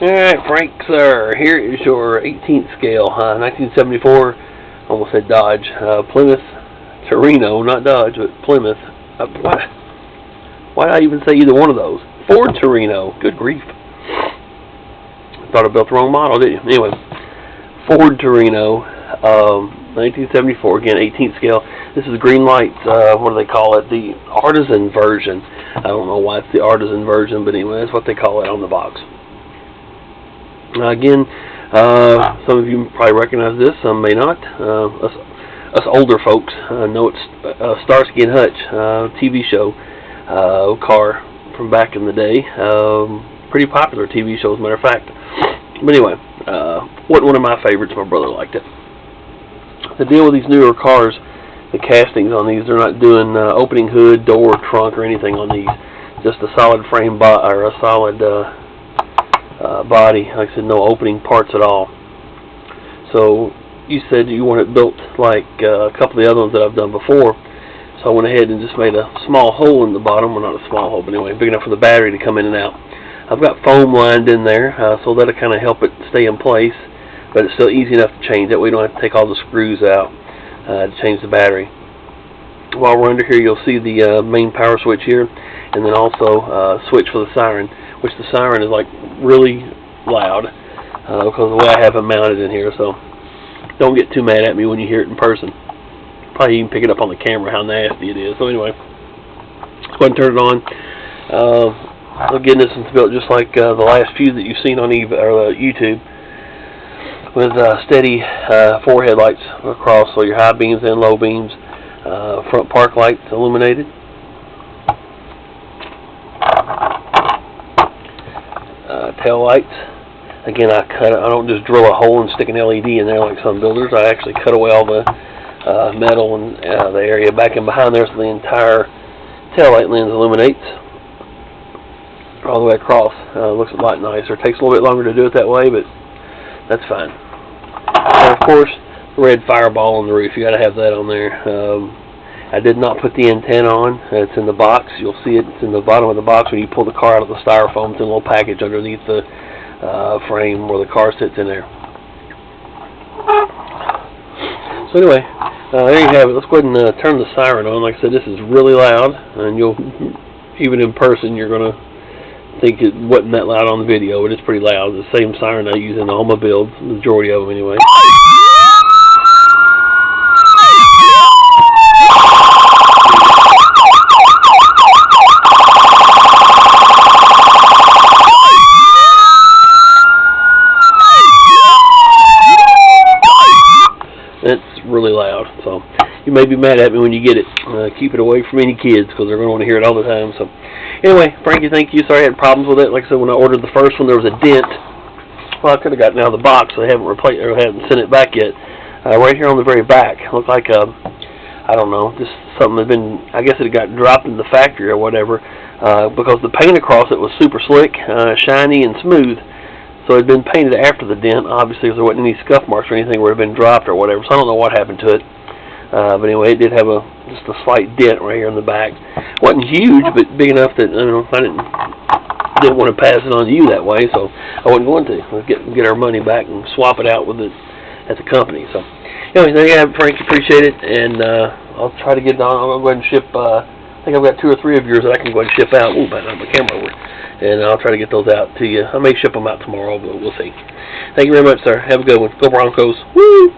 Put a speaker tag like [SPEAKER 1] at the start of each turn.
[SPEAKER 1] Alright, Frank, sir, here is your 18th scale, 1974, almost said Dodge, Plymouth Torino, not Dodge, but Plymouth. Why did I even say either one of those? Ford Torino, good grief. Thought I built the wrong model, didn't you? Anyway, Ford Torino, 1974, again, 18th scale. This is Greenlight, what do they call it? The artisan version. I don't know why it's the artisan version, but anyway, that's what they call it on the box. Again, some of you probably recognize this, some may not. Us older folks know it's Starsky Hutch, TV show, car from back in the day. Pretty popular TV show, as a matter of fact. But anyway, wasn't one of my favorites. My brother liked it. The deal with these newer cars, the castings on these, they're not doing opening hood, door, trunk, or anything on these. Just a solid frame or a solid body. Like I said, no opening parts at all. So you said you want it built like a couple of the other ones that I've done before. So I went ahead and just made a small hole in the bottom. Well, not a small hole, but anyway, big enough for the battery to come in and out. I've got foam lined in there, so that'll kind of help it stay in place. But it's still easy enough to change. That way you don't have to take all the screws out to change the battery. While we're under here, you'll see the main power switch here, and then also switch for the siren, which the siren is like really loud because of the way I have it mounted in here. So don't get too mad at me when you hear it in person. Probably even pick it up on the camera how nasty it is. So anyway, let's go ahead and turn it on. Again, this is built just like the last few that you've seen on YouTube, with steady 4 headlights across, so your high beams and low beams, front park lights illuminated, tail lights. Again, I don't just drill a hole and stick an LED in there like some builders. I actually cut away all the metal and the area back and behind there, so the entire tail light lens illuminates all the way across. Looks a lot nicer. Takes a little bit longer to do it that way, but that's fine. And of course, the red fireball on the roof. You got to have that on there. I did not put the antenna on. It's in the box. You'll see it. It's in the bottom of the box when you pull the car out of the styrofoam. It's in a little package underneath the frame where the car sits in there. So anyway, there you have it. Let's go ahead and turn the siren on. Like I said, this is really loud, and you'll, even in person, you're going to think it wasn't that loud on the video, but it's pretty loud. It's the same siren I use in all my builds, the majority of them anyway. It's really loud, so you may be mad at me when you get it. Keep it away from any kids, because they're going to want to hear it all the time. So anyway, Frankie, thank you. Sorry I had problems with it. Like I said, when I ordered the first one, there was a dent. Well, I could have gotten out of the box. I haven't replaced or haven't sent it back yet. Right here on the very back, it looked like I don't know, just something had been. I guess it got dropped in the factory or whatever, because the paint across it was super slick, shiny, and smooth. So it had been painted after the dent, obviously, because there wasn't any scuff marks or anything where it had been dropped or whatever. So I don't know what happened to it. But anyway, it did have just a slight dent right here in the back. Wasn't huge, but big enough that I didn't want to pass it on to you that way, so I wasn't going to. Let's get our money back and swap it out with it at the company. So anyway, there you have it, Frank. Appreciate it, and I'll try to get it on. I'll go ahead and ship. I think I've got 2 or 3 of yours that I can go ahead and ship out. Ooh, but I have my camera over. And I'll try to get those out to you. I may ship them out tomorrow, but we'll see. Thank you very much, sir. Have a good one. Go Broncos. Woo!